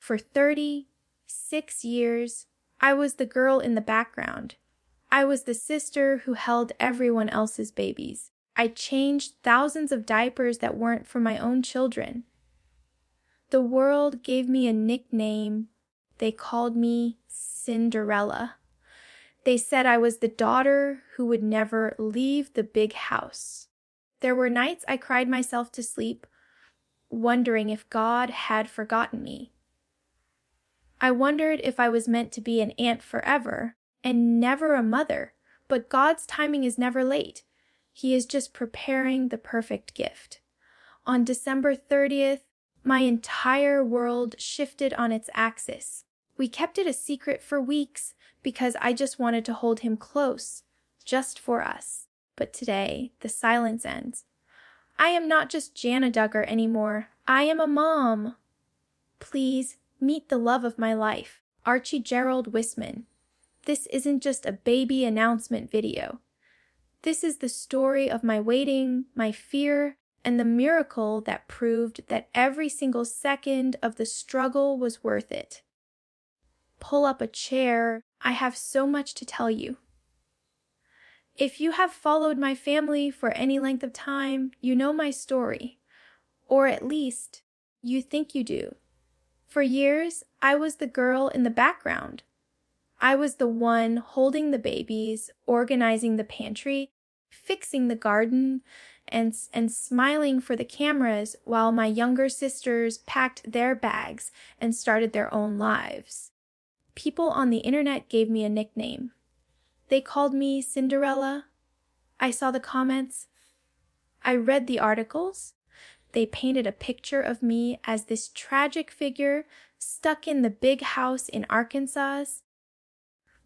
For 36 years, I was the girl in the background. I was the sister who held everyone else's babies. I changed thousands of diapers that weren't for my own children. The world gave me a nickname. They called me Cinderella. They said I was the daughter who would never leave the big house. There were nights I cried myself to sleep, wondering if God had forgotten me. I wondered if I was meant to be an aunt forever and never a mother, but God's timing is never late. He is just preparing the perfect gift. On December 30th, my entire world shifted on its axis. We kept it a secret for weeks because I just wanted to hold him close, just for us. But today, the silence ends. I am not just Jana Duggar anymore. I am a mom. Please meet the love of my life, Archie Gerald Wissmann. This isn't just a baby announcement video. This is the story of my waiting, my fear, and the miracle that proved that every single second of the struggle was worth it. Pull up a chair. I have so much to tell you. If you have followed my family for any length of time, you know my story. Or at least, you think you do. For years, I was the girl in the background. I was the one holding the babies, organizing the pantry, fixing the garden, and smiling for the cameras while my younger sisters packed their bags and started their own lives. People on the internet gave me a nickname. They called me Cinderella. I saw the comments. I read the articles. They painted a picture of me as this tragic figure stuck in the big house in Arkansas,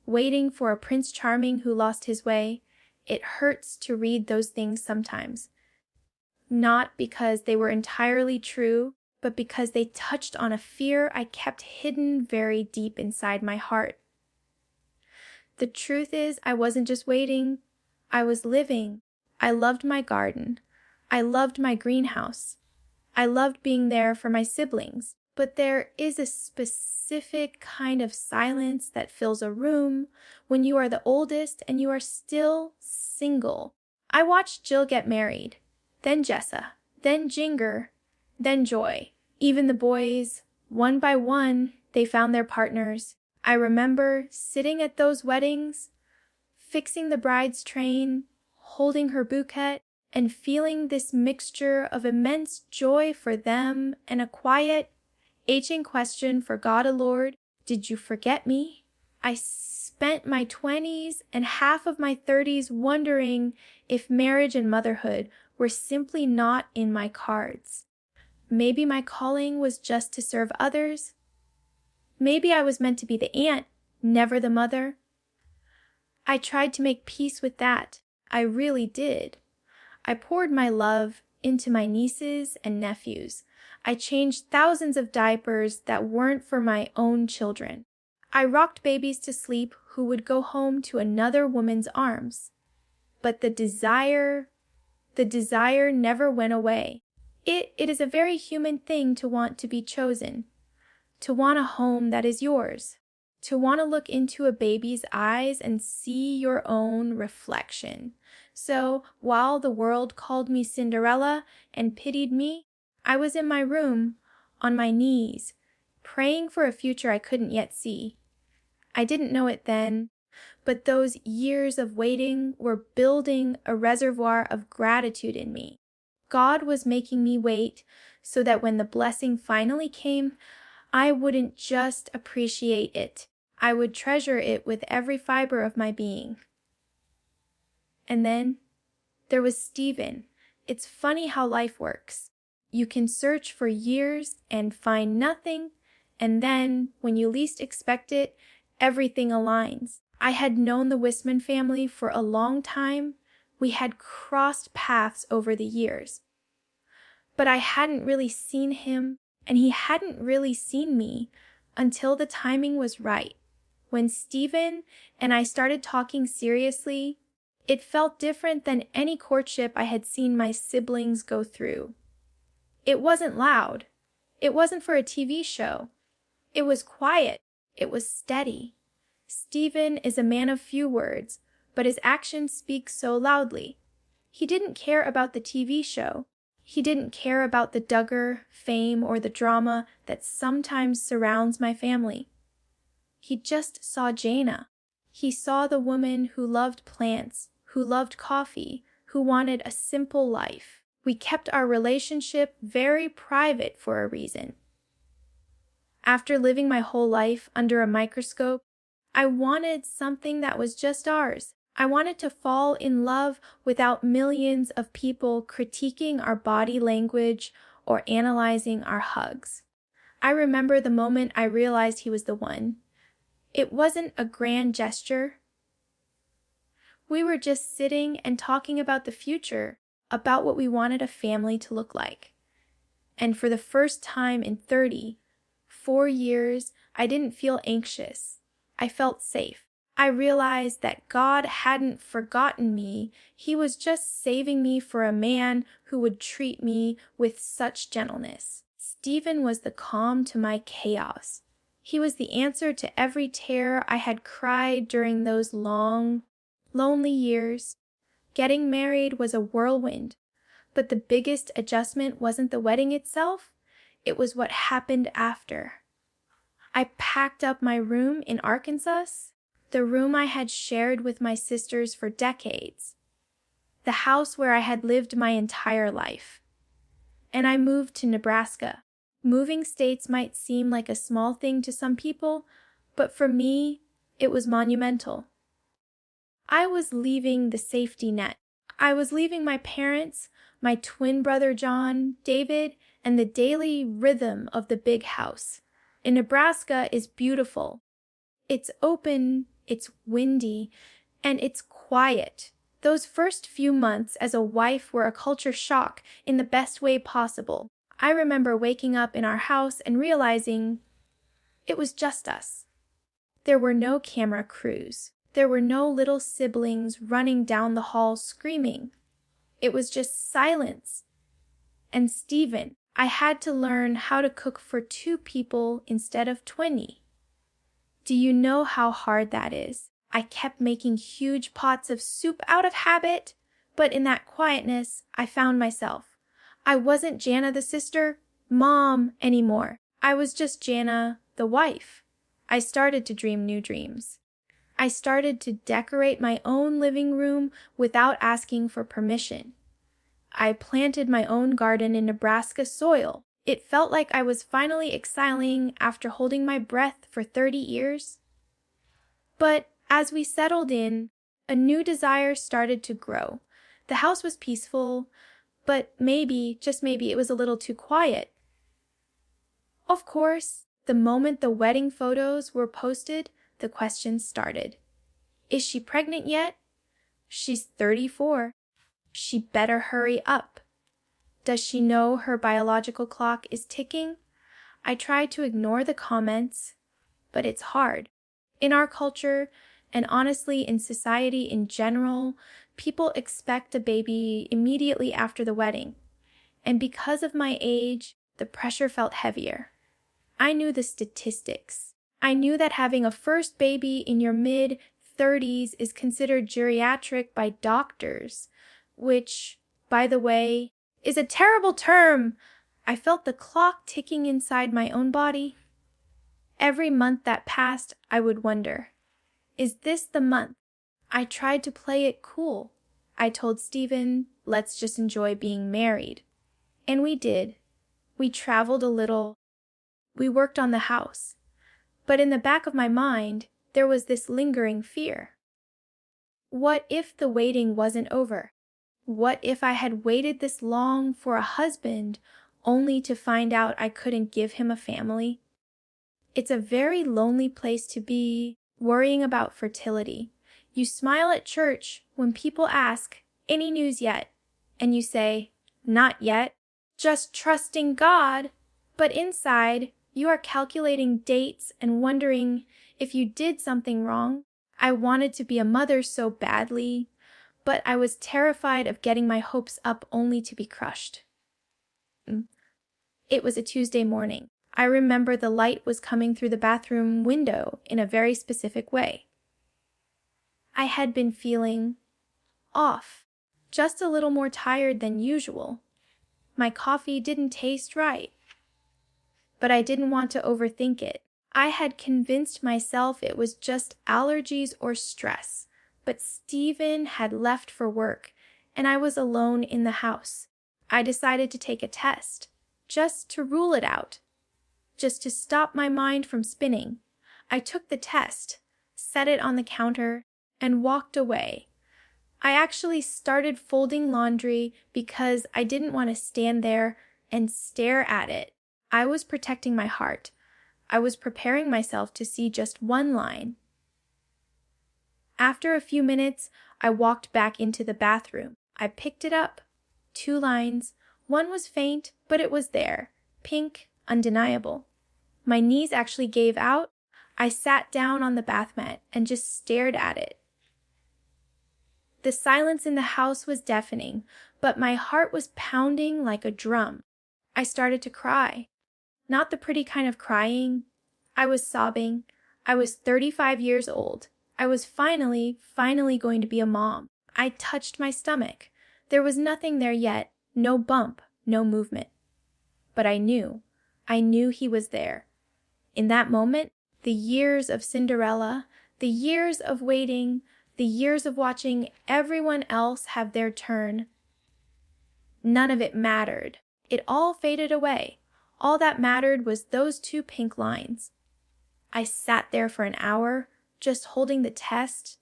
waiting for a Prince Charming who lost his way. It hurts to read those things sometimes. Not because they were entirely true, but because they touched on a fear I kept hidden very deep inside my heart. The truth is, I wasn't just waiting. I was living. I loved my garden. I loved my greenhouse. I loved being there for my siblings. But there is a specific kind of silence that fills a room when you are the oldest and you are still single. I watched Jill get married, then Jessa, then Jinger, then Joy. Even the boys, one by one, they found their partners. I remember sitting at those weddings, fixing the bride's train, holding her bouquet, and feeling this mixture of immense joy for them and a quiet, aching question for God, a Lord, did you forget me? I spent my 20s and half of my 30s wondering if marriage and motherhood were simply not in my cards. Maybe my calling was just to serve others. Maybe I was meant to be the aunt, never the mother. I tried to make peace with that. I really did. I poured my love into my nieces and nephews. I changed thousands of diapers that weren't for my own children. I rocked babies to sleep who would go home to another woman's arms. But the desire never went away. It is a very human thing to want to be chosen, to want a home that is yours, to want to look into a baby's eyes and see your own reflection. So while the world called me Cinderella and pitied me, I was in my room, on my knees, praying for a future I couldn't yet see. I didn't know it then, but those years of waiting were building a reservoir of gratitude in me. God was making me wait so that when the blessing finally came, I wouldn't just appreciate it. I would treasure it with every fiber of my being. And then there was Stephen. It's funny how life works. You can search for years and find nothing, and then, when you least expect it, everything aligns. I had known the Wissmann family for a long time. We had crossed paths over the years. But I hadn't really seen him, and he hadn't really seen me until the timing was right. When Stephen and I started talking seriously, it felt different than any courtship I had seen my siblings go through. It wasn't loud. It wasn't for a TV show. It was quiet. It was steady. Stephen is a man of few words, but his actions speak so loudly. He didn't care about the TV show. He didn't care about the Duggar, fame, or the drama that sometimes surrounds my family. He just saw Jana. He saw the woman who loved plants, who loved coffee, who wanted a simple life. We kept our relationship very private for a reason. After living my whole life under a microscope, I wanted something that was just ours. I wanted to fall in love without millions of people critiquing our body language or analyzing our hugs. I remember the moment I realized he was the one. It wasn't a grand gesture. We were just sitting and talking about the future, about what we wanted a family to look like. And for the first time in 34 years, I didn't feel anxious. I felt safe. I realized that God hadn't forgotten me. He was just saving me for a man who would treat me with such gentleness. Stephen was the calm to my chaos. He was the answer to every tear I had cried during those long, lonely years. Getting married was a whirlwind, but the biggest adjustment wasn't the wedding itself. It was what happened after. I packed up my room in Arkansas, the room I had shared with my sisters for decades, the house where I had lived my entire life. And I moved to Nebraska. Moving states might seem like a small thing to some people, but for me, it was monumental. I was leaving the safety net. I was leaving my parents, my twin brother John, David, and the daily rhythm of the big house. And Nebraska is beautiful. It's open, it's windy, and it's quiet. Those first few months as a wife were a culture shock in the best way possible. I remember waking up in our house and realizing it was just us. There were no camera crews. There were no little siblings running down the hall screaming. It was just silence. And Stephen, I had to learn how to cook for 2 people instead of 20. Do you know how hard that is? I kept making huge pots of soup out of habit, but in that quietness, I found myself. I wasn't Jana the sister, mom anymore. I was just Jana the wife. I started to dream new dreams. I started to decorate my own living room without asking for permission. I planted my own garden in Nebraska soil. It felt like I was finally exhaling after holding my breath for 30 years. But as we settled in, a new desire started to grow. The house was peaceful, but maybe, just maybe, it was a little too quiet. Of course, the moment the wedding photos were posted, the questions started. Is she pregnant yet? She's 34. She better hurry up. Does she know her biological clock is ticking? I try to ignore the comments, but it's hard. In our culture, and honestly in society in general, people expect a baby immediately after the wedding. And because of my age, the pressure felt heavier. I knew the statistics. I knew that having a first baby in your mid-30s is considered geriatric by doctors, which, by the way, is a terrible term. I felt the clock ticking inside my own body. Every month that passed, I would wonder, is this the month? I tried to play it cool. I told Stephen, let's just enjoy being married. And we did. We traveled a little. We worked on the house. But in the back of my mind, there was this lingering fear. What if the waiting wasn't over? What if I had waited this long for a husband only to find out I couldn't give him a family? It's a very lonely place to be, worrying about fertility. You smile at church when people ask, any news yet? And you say, not yet, just trusting God. But inside, you are calculating dates and wondering if you did something wrong. I wanted to be a mother so badly, but I was terrified of getting my hopes up only to be crushed. It was a Tuesday morning. I remember the light was coming through the bathroom window in a very specific way. I had been feeling off, just a little more tired than usual. My coffee didn't taste right, but I didn't want to overthink it. I had convinced myself it was just allergies or stress, but Stephen had left for work, and I was alone in the house. I decided to take a test, just to rule it out, just to stop my mind from spinning. I took the test, set it on the counter, and walked away. I actually started folding laundry because I didn't want to stand there and stare at it. I was protecting my heart. I was preparing myself to see just one line. After a few minutes, I walked back into the bathroom. I picked it up. 2 lines. One was faint, but it was there. Pink, undeniable. My knees actually gave out. I sat down on the bath mat and just stared at it. The silence in the house was deafening, but my heart was pounding like a drum. I started to cry. Not the pretty kind of crying. I was sobbing. I was 35 years old. I was finally going to be a mom. I touched my stomach. There was nothing there yet, no bump, no movement. But I knew he was there. In that moment, the years of Cinderella, the years of waiting, the years of watching everyone else have their turn, none of it mattered. It all faded away. All that mattered was those 2 pink lines. I sat there for an hour, just holding the test,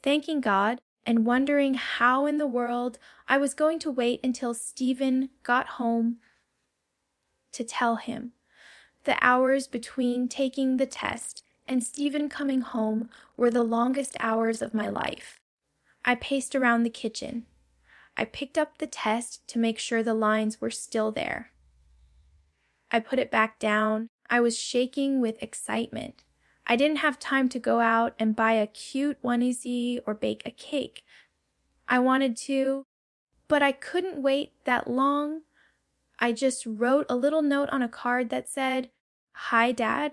thanking God, and wondering how in the world I was going to wait until Stephen got home to tell him. The hours between taking the test and Stephen coming home were the longest hours of my life. I paced around the kitchen. I picked up the test to make sure the lines were still there. I put it back down. I was shaking with excitement. I didn't have time to go out and buy a cute onesie or bake a cake. I wanted to, but I couldn't wait that long. I just wrote a little note on a card that said, "Hi, Dad."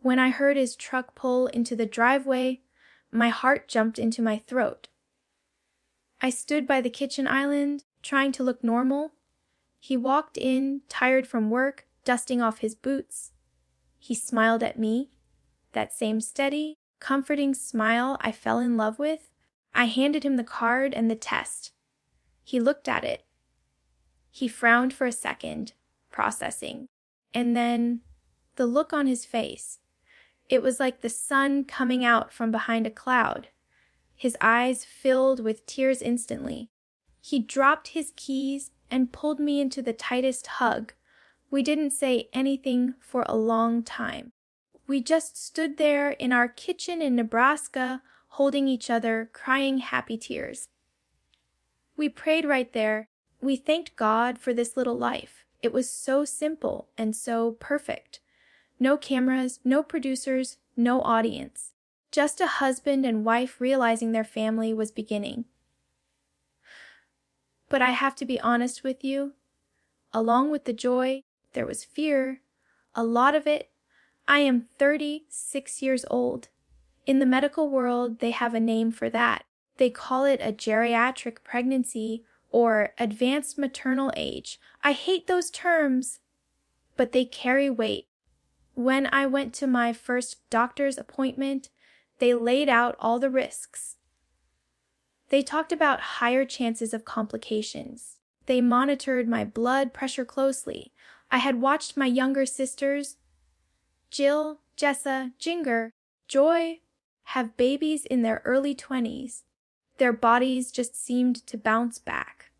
When I heard his truck pull into the driveway, my heart jumped into my throat. I stood by the kitchen island, trying to look normal. He walked in, tired from work, dusting off his boots. He smiled at me, that same steady, comforting smile I fell in love with. I handed him the card and the test. He looked at it. He frowned for a second, processing, and then the look on his face. It was like the sun coming out from behind a cloud. His eyes filled with tears instantly. He dropped his keys and pulled me into the tightest hug. We didn't say anything for a long time. We just stood there in our kitchen in Nebraska, holding each other, crying happy tears. We prayed right there. We thanked God for this little life. It was so simple and so perfect. No cameras, no producers, no audience. Just a husband and wife realizing their family was beginning. But I have to be honest with you. Along with the joy, there was fear. A lot of it. I am 36 years old. In the medical world, they have a name for that. They call it a geriatric pregnancy or advanced maternal age. I hate those terms, but they carry weight. When I went to my first doctor's appointment, they laid out all the risks. They talked about higher chances of complications. They monitored my blood pressure closely. I had watched my younger sisters, Jill, Jessa, Ginger, Joy, have babies in their early 20s. Their bodies just seemed to bounce back.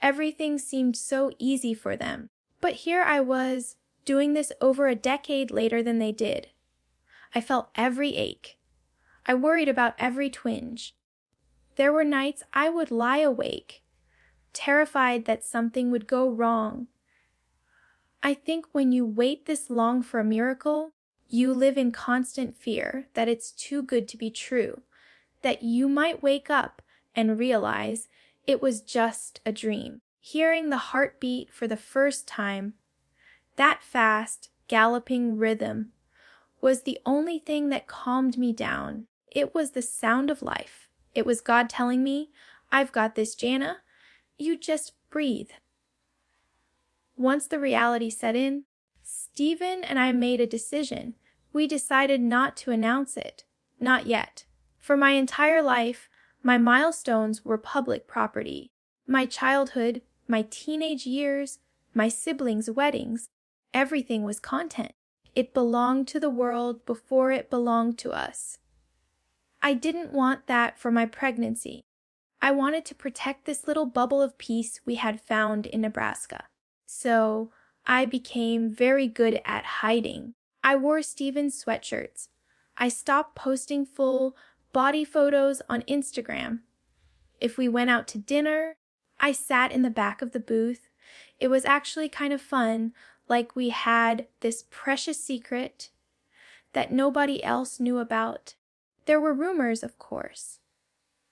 Everything seemed so easy for them. But here I was, doing this over a decade later than they did. I felt every ache. I worried about every twinge. There were nights I would lie awake, terrified that something would go wrong. I think when you wait this long for a miracle, you live in constant fear that it's too good to be true, that you might wake up and realize it was just a dream. Hearing the heartbeat for the first time, that fast, galloping rhythm was the only thing that calmed me down. It was the sound of life. It was God telling me, "I've got this, Jana. You just breathe." Once the reality set in, Stephen and I made a decision. We decided not to announce it. Not yet. For my entire life, my milestones were public property. My childhood, my teenage years, my siblings' weddings, everything was content. It belonged to the world before it belonged to us. I didn't want that for my pregnancy. I wanted to protect this little bubble of peace we had found in Nebraska. So I became very good at hiding. I wore Stephen's sweatshirts. I stopped posting full body photos on Instagram. If we went out to dinner, I sat in the back of the booth. It was actually kind of fun, like we had this precious secret that nobody else knew about. There were rumors, of course.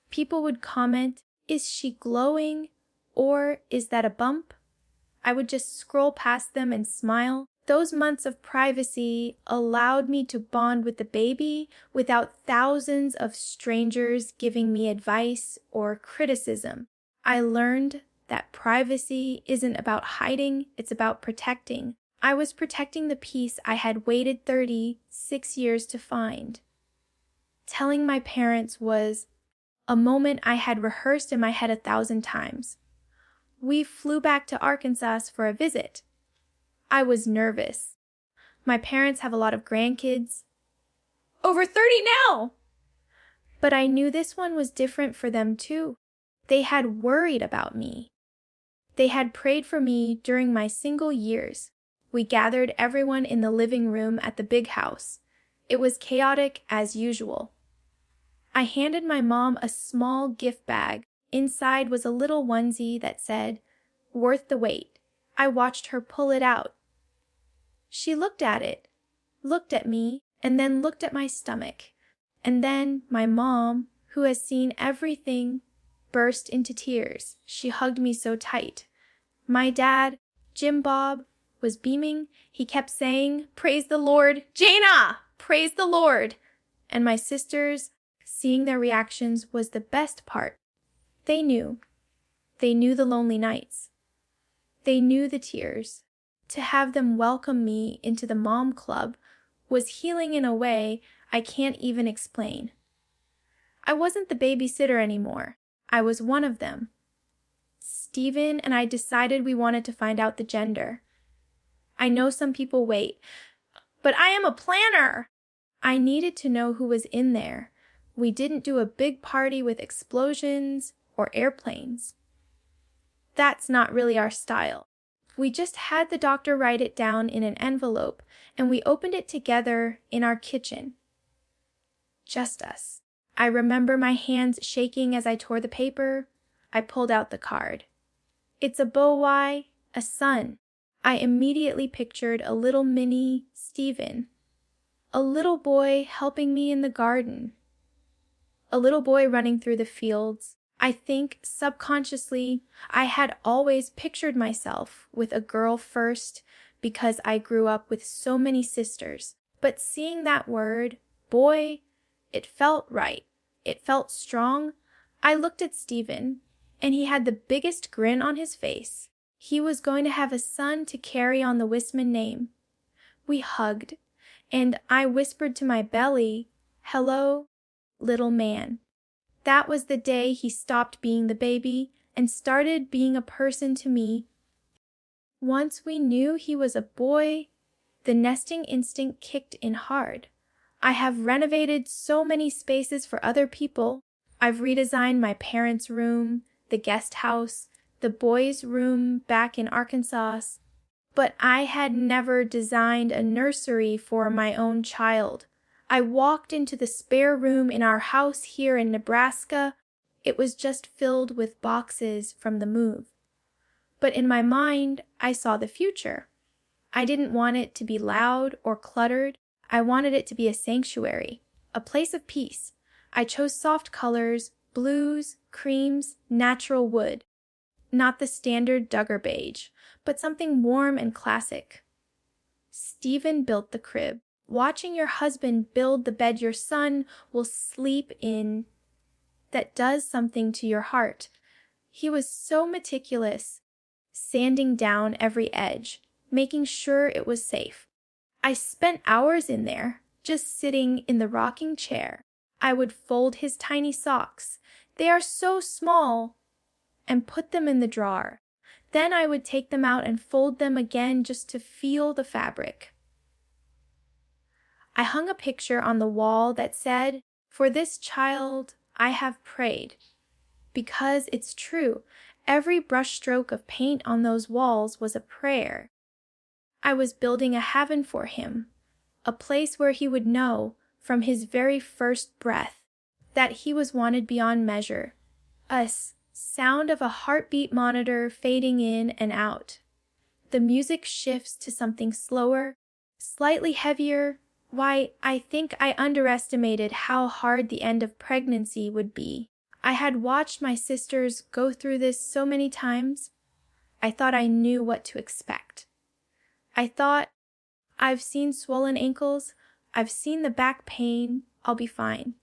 People would comment, "Is she glowing?" or "Is that a bump?" I would just scroll past them and smile. Those months of privacy allowed me to bond with the baby without thousands of strangers giving me advice or criticism. I learned that privacy isn't about hiding, it's about protecting. I was protecting the peace I had waited 36 years to find. Telling my parents was a moment I had rehearsed in my head 1,000 times. We flew back to Arkansas for a visit. I was nervous. My parents have a lot of grandkids. Over 30 now! But I knew this one was different for them too. They had worried about me. They had prayed for me during my single years. We gathered everyone in the living room at the big house. It was chaotic as usual. I handed my mom a small gift bag. Inside was a little onesie that said, "Worth the wait." I watched her pull it out. She looked at it, looked at me, and then looked at my stomach. And then my mom, who has seen everything, burst into tears. She hugged me so tight. My dad, Jim Bob, was beaming. He kept saying, "Praise the Lord, Jana! Praise the Lord!" And my sisters, seeing their reactions was the best part. They knew. They knew the lonely nights. They knew the tears. To have them welcome me into the mom club was healing in a way I can't even explain. I wasn't the babysitter anymore. I was one of them. Stephen and I decided we wanted to find out the gender. I know some people wait, but I am a planner. I needed to know who was in there. We didn't do a big party with explosions or airplanes. That's not really our style. We just had the doctor write it down in an envelope, and we opened it together in our kitchen. Just us. I remember my hands shaking as I tore the paper. I pulled out the card. It's a boy, a son. I immediately pictured a little mini Stephen. A little boy helping me in the garden. A little boy running through the fields. I think subconsciously I had always pictured myself with a girl first because I grew up with so many sisters. But seeing that word, boy, it felt right. It felt strong. I looked at Stephen, and he had the biggest grin on his face. He was going to have a son to carry on the Wissmann name. We hugged, and I whispered to my belly, "Hello, little man." That was the day he stopped being the baby and started being a person to me. Once we knew he was a boy, the nesting instinct kicked in hard. I have renovated so many spaces for other people. I've redesigned my parents' room, the guest house, the boys' room back in Arkansas. But I had never designed a nursery for my own child. I walked into the spare room in our house here in Nebraska. It was just filled with boxes from the move. But in my mind, I saw the future. I didn't want it to be loud or cluttered. I wanted it to be a sanctuary, a place of peace. I chose soft colors, blues, creams, natural wood. Not the standard Duggar beige, but something warm and classic. Stephen built the crib. Watching your husband build the bed your son will sleep in, that does something to your heart. He was so meticulous, sanding down every edge, making sure it was safe. I spent hours in there, just sitting in the rocking chair. I would fold his tiny socks. They are so small, and put them in the drawer. Then I would take them out and fold them again just to feel the fabric. I hung a picture on the wall that said, "For this child I have prayed." Because it's true, every brushstroke of paint on those walls was a prayer. I was building a heaven for him, a place where he would know, from his very first breath, that he was wanted beyond measure. A sound of a heartbeat monitor fading in and out. The music shifts to something slower, slightly heavier. Why, I think I underestimated how hard the end of pregnancy would be. I had watched my sisters go through this so many times. I thought I knew what to expect. I thought, I've seen swollen ankles, I've seen the back pain, I'll be fine.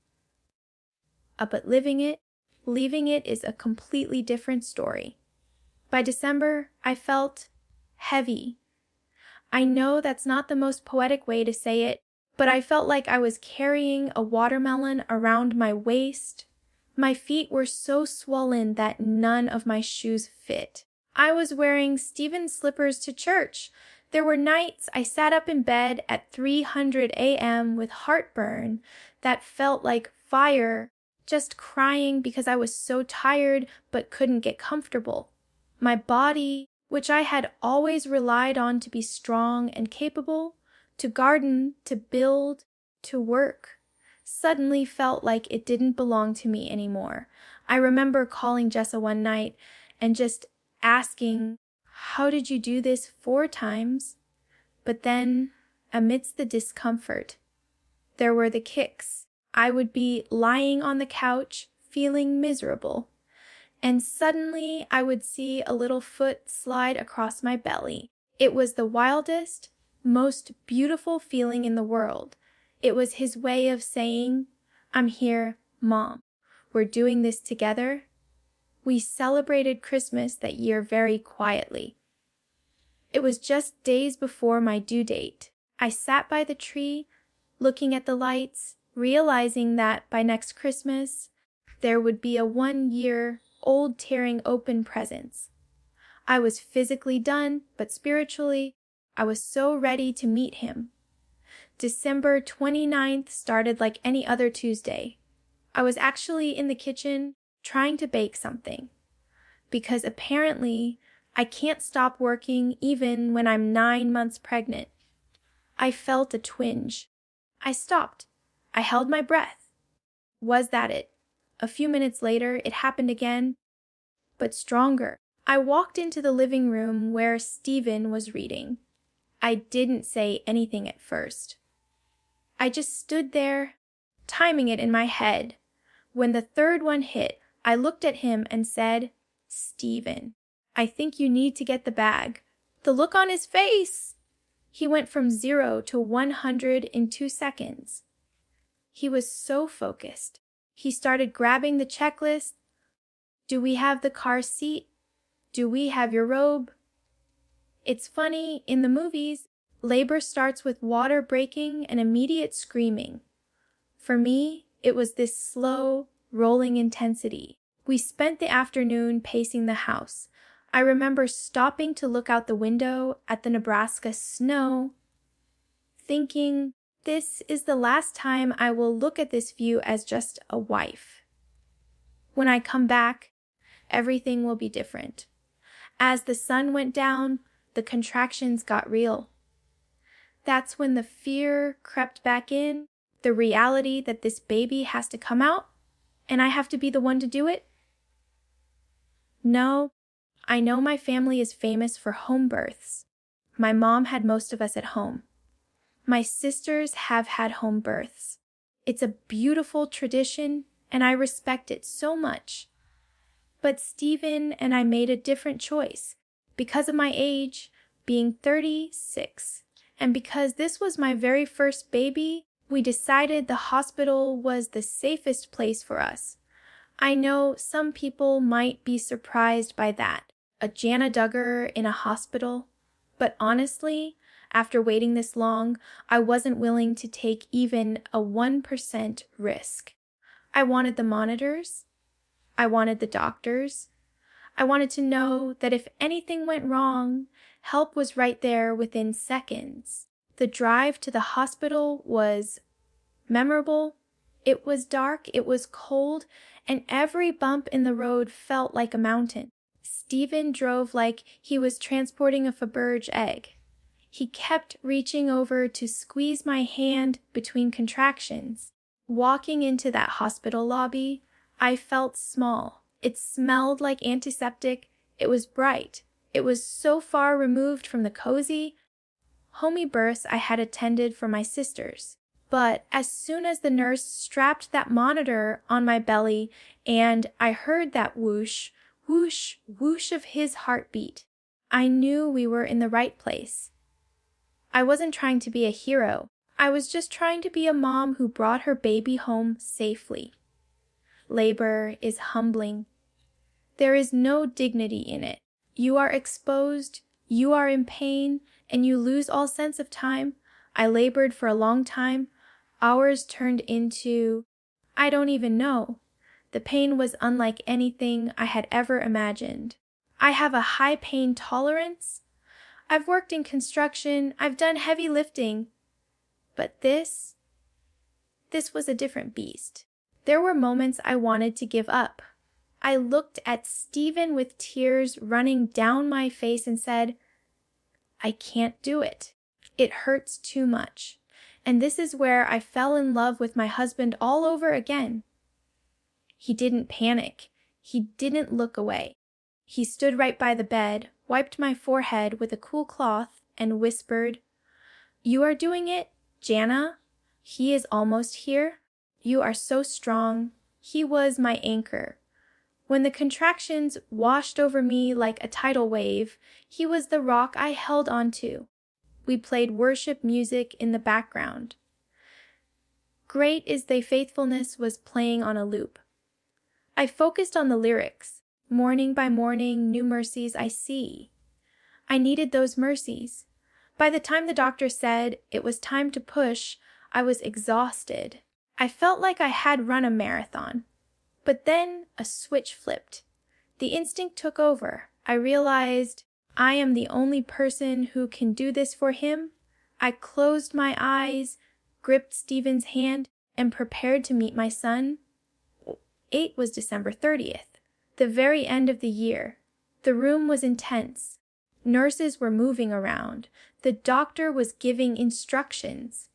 But leaving it is a completely different story. By December, I felt heavy. I know that's not the most poetic way to say it, but I felt like I was carrying a watermelon around my waist. My feet were so swollen that none of my shoes fit. I was wearing Stephen slippers to church. There were nights I sat up in bed at 300 a.m. with heartburn that felt like fire, just crying because I was so tired but couldn't get comfortable. My body, which I had always relied on to be strong and capable, to garden, to build, to work, suddenly felt like it didn't belong to me anymore. I remember calling Jessa one night and just asking, "How did you do this 4 times?" But then, amidst the discomfort, there were the kicks. I would be lying on the couch, feeling miserable, and suddenly I would see a little foot slide across my belly. It was the wildest, most beautiful feeling in the world. It was his way of saying, "I'm here, Mom. We're doing this together." We celebrated Christmas that year very quietly. It was just days before my due date. I sat by the tree, looking at the lights, realizing that by next Christmas, there would be a 1-year-old tearing open presents. I was physically done, but spiritually, I was so ready to meet him. December 29th started like any other Tuesday. I was actually in the kitchen trying to bake something, because apparently I can't stop working even when I'm 9 months pregnant. I felt a twinge. I stopped. I held my breath. Was that it? A few minutes later, it happened again, but stronger. I walked into the living room where Stephen was reading. I didn't say anything at first. I just stood there, timing it in my head. When the third one hit, I looked at him and said, "Stephen, I think you need to get the bag." The look on his face! He went from 0 to 100 in 2 seconds. He was so focused. He started grabbing the checklist. Do we have the car seat? Do we have your robe? It's funny, in the movies, labor starts with water breaking and immediate screaming. For me, it was this slow, rolling intensity. We spent the afternoon pacing the house. I remember stopping to look out the window at the Nebraska snow, thinking, this is the last time I will look at this view as just a wife. When I come back, everything will be different. As the sun went down, the contractions got real. That's when the fear crept back in, the reality that this baby has to come out, and I have to be the one to do it. No, I know my family is famous for home births. My mom had most of us at home. My sisters have had home births. It's a beautiful tradition, and I respect it so much. But Stephen and I made a different choice because of my age, being 36, And because this was my very first baby, we decided the hospital was the safest place for us. I know some people might be surprised by that, a Jana Duggar in a hospital, but honestly, after waiting this long, I wasn't willing to take even a 1% risk. I wanted the monitors. I wanted the doctors. I wanted to know that if anything went wrong, help was right there within seconds. The drive to the hospital was memorable. It was dark, it was cold, and every bump in the road felt like a mountain. Stephen drove like he was transporting a Faberge egg. He kept reaching over to squeeze my hand between contractions. Walking into that hospital lobby, I felt small. It smelled like antiseptic. It was bright. It was so far removed from the cozy, homey births I had attended for my sisters. But as soon as the nurse strapped that monitor on my belly and I heard that whoosh, whoosh, whoosh of his heartbeat, I knew we were in the right place. I wasn't trying to be a hero. I was just trying to be a mom who brought her baby home safely. Labor is humbling. There is no dignity in it. You are exposed, you are in pain, and you lose all sense of time. I labored for a long time. Hours turned into, I don't even know. The pain was unlike anything I had ever imagined. I have a high pain tolerance. I've worked in construction. I've done heavy lifting. But this was a different beast. There were moments I wanted to give up. I looked at Stephen with tears running down my face and said, I can't do it. It hurts too much. And this is where I fell in love with my husband all over again. He didn't panic. He didn't look away. He stood right by the bed, wiped my forehead with a cool cloth, and whispered, You are doing it, Jana. He is almost here. You are so strong. He was my anchor. When the contractions washed over me like a tidal wave, he was the rock I held onto. We played worship music in the background. Great is Thy Faithfulness was playing on a loop. I focused on the lyrics. Morning by morning, new mercies I see. I needed those mercies. By the time the doctor said it was time to push, I was exhausted. I felt like I had run a marathon. But then a switch flipped. The instinct took over. I realized I am the only person who can do this for him. I closed my eyes, gripped Stephen's hand, and prepared to meet my son. It was December 30th, the very end of the year. The room was intense. Nurses were moving around. The doctor was giving instructions.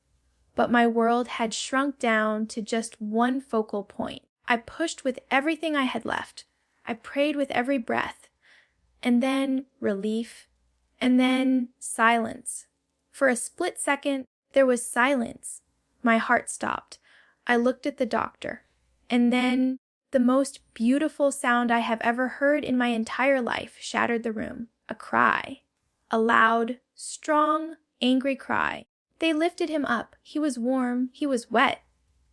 But my world had shrunk down to just one focal point. I pushed with everything I had left. I prayed with every breath. And then relief. And then silence. For a split second, there was silence. My heart stopped. I looked at the doctor. And then the most beautiful sound I have ever heard in my entire life shattered the room. A cry. A loud, strong, angry cry. They lifted him up. He was warm. He was wet.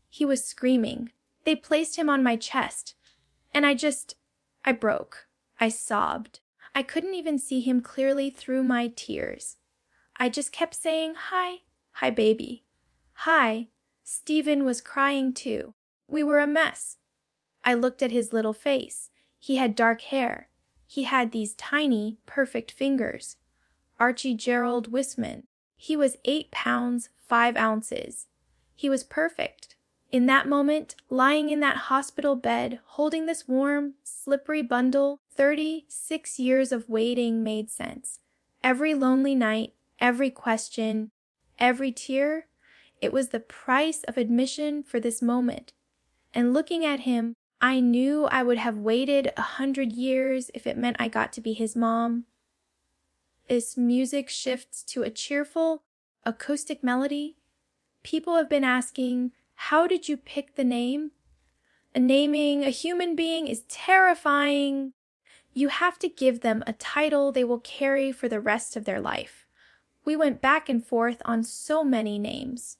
He was screaming. They placed him on my chest. And I broke. I sobbed. I couldn't even see him clearly through my tears. I just kept saying, Hi. Hi, baby. Hi. Stephen was crying too. We were a mess. I looked at his little face. He had dark hair. He had these tiny, perfect fingers. Archie Gerald Wissmann. He was 8 pounds, 5 ounces. He was perfect. In that moment, lying in that hospital bed, holding this warm, slippery bundle, 36 years of waiting made sense. Every lonely night, every question, every tear, it was the price of admission for this moment. And looking at him, I knew I would have waited 100 years if it meant I got to be his mom. As music shifts to a cheerful, acoustic melody, people have been asking, how did you pick the name? Naming a human being is terrifying. You have to give them a title they will carry for the rest of their life. We went back and forth on so many names.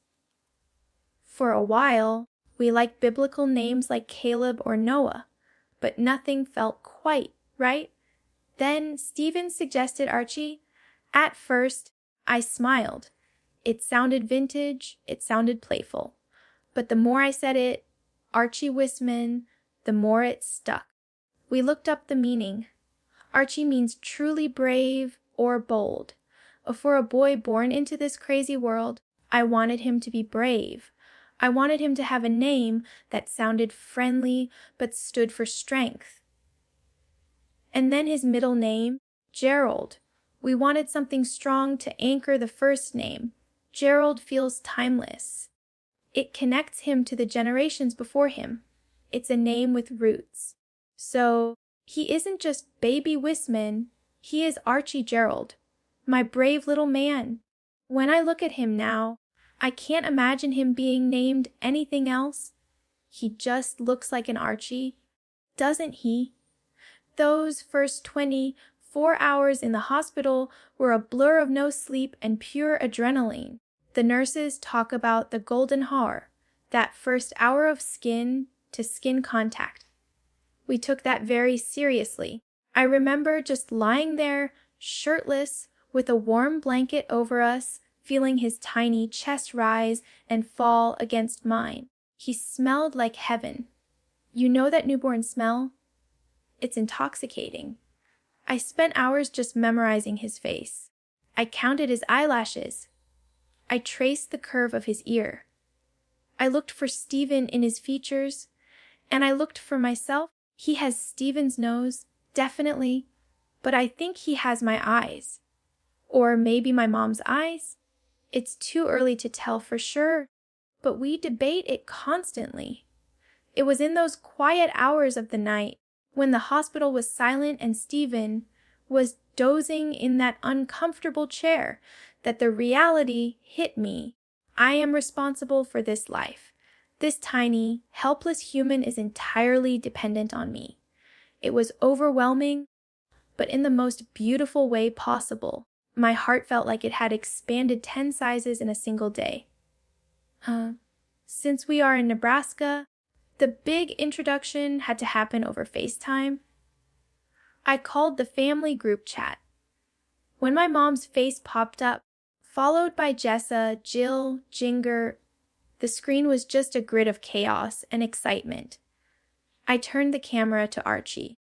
For a while, we liked biblical names like Caleb or Noah, but nothing felt quite right. Then Stephen suggested Archie. At first, I smiled. It sounded vintage, it sounded playful. But the more I said it, Archie Wissmann, the more it stuck. We looked up the meaning. Archie means truly brave or bold. For a boy born into this crazy world, I wanted him to be brave. I wanted him to have a name that sounded friendly but stood for strength. And then his middle name, Gerald. We wanted something strong to anchor the first name. Gerald feels timeless. It connects him to the generations before him. It's a name with roots. So he isn't just baby Wissmann, he is Archie Gerald, my brave little man. When I look at him now, I can't imagine him being named anything else. He just looks like an Archie, doesn't he? Those first 24 hours in the hospital were a blur of no sleep and pure adrenaline. The nurses talk about the golden hour, that first hour of skin-to-skin contact. We took that very seriously. I remember just lying there, shirtless, with a warm blanket over us, feeling his tiny chest rise and fall against mine. He smelled like heaven. You know that newborn smell? It's intoxicating. I spent hours just memorizing his face. I counted his eyelashes. I traced the curve of his ear. I looked for Stephen in his features, and I looked for myself. He has Stephen's nose, definitely, but I think he has my eyes. Or maybe my mom's eyes? It's too early to tell for sure, but we debate it constantly. It was in those quiet hours of the night, when the hospital was silent and Stephen was dozing in that uncomfortable chair, that the reality hit me. I am responsible for this life. This tiny, helpless human is entirely dependent on me. It was overwhelming, but in the most beautiful way possible. My heart felt like it had expanded 10 sizes in a single day. Since we are in Nebraska, the big introduction had to happen over FaceTime. I called the family group chat. When my mom's face popped up, followed by Jessa, Jill, Jinger, the screen was just a grid of chaos and excitement. I turned the camera to Archie.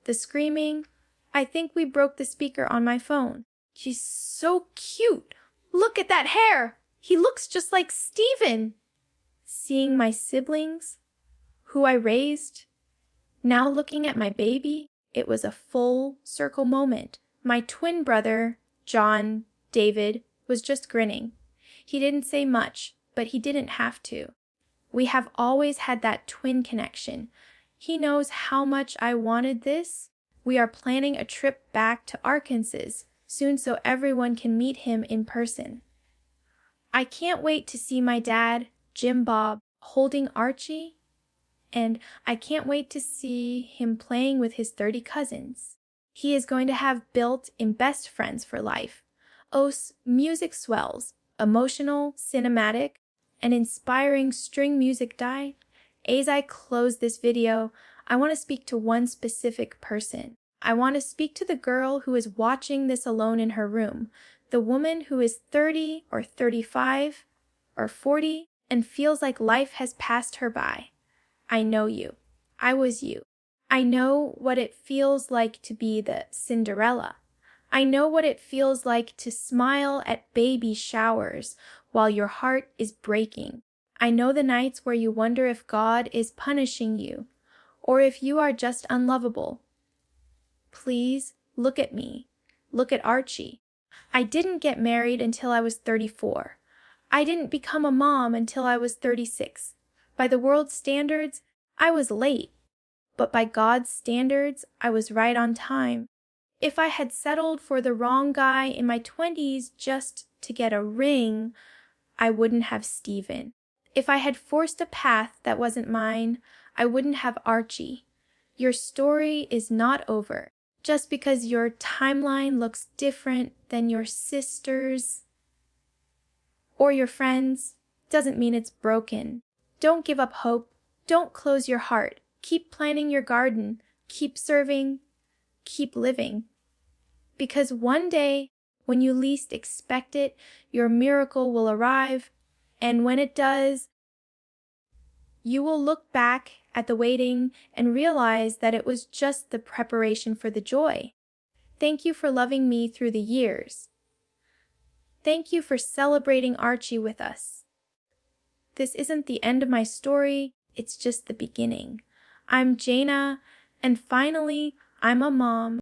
The screaming, I think we broke the speaker on my phone. She's so cute. Look at that hair. He looks just like Stephen. Seeing my siblings, who I raised, now looking at my baby, it was a full circle moment. My twin brother, John, David, was just grinning. He didn't say much, but he didn't have to. We have always had that twin connection. He knows how much I wanted this. We are planning a trip back to Arkansas soon so everyone can meet him in person. I can't wait to see my dad, Jim Bob, holding Archie, and I can't wait to see him playing with his 30 cousins. He is going to have built-in best friends for life. Os music swells, emotional, cinematic, and inspiring string music die. As I close this video, I want to speak to one specific person. I want to speak to the girl who is watching this alone in her room, the woman who is 30 or 35 or 40 and feels like life has passed her by. I know you. I was you. I know what it feels like to be the Cinderella. I know what it feels like to smile at baby showers while your heart is breaking. I know the nights where you wonder if God is punishing you or if you are just unlovable. Please look at me. Look at Archie. I didn't get married until I was 34. I didn't become a mom until I was 36. By the world's standards, I was late. But by God's standards, I was right on time. If I had settled for the wrong guy in my 20s just to get a ring, I wouldn't have Stephen. If I had forced a path that wasn't mine, I wouldn't have Archie. Your story is not over. Just because your timeline looks different than your sister's or your friends doesn't mean it's broken. Don't give up hope. Don't close your heart. Keep planting your garden. Keep serving. Keep living. Because one day, when you least expect it, your miracle will arrive, and when it does, you will look back at the waiting and realize that it was just the preparation for the joy. Thank you for loving me through the years. Thank you for celebrating Archie with us. This isn't the end of my story, it's just the beginning. I'm Jana, and finally, I'm a mom.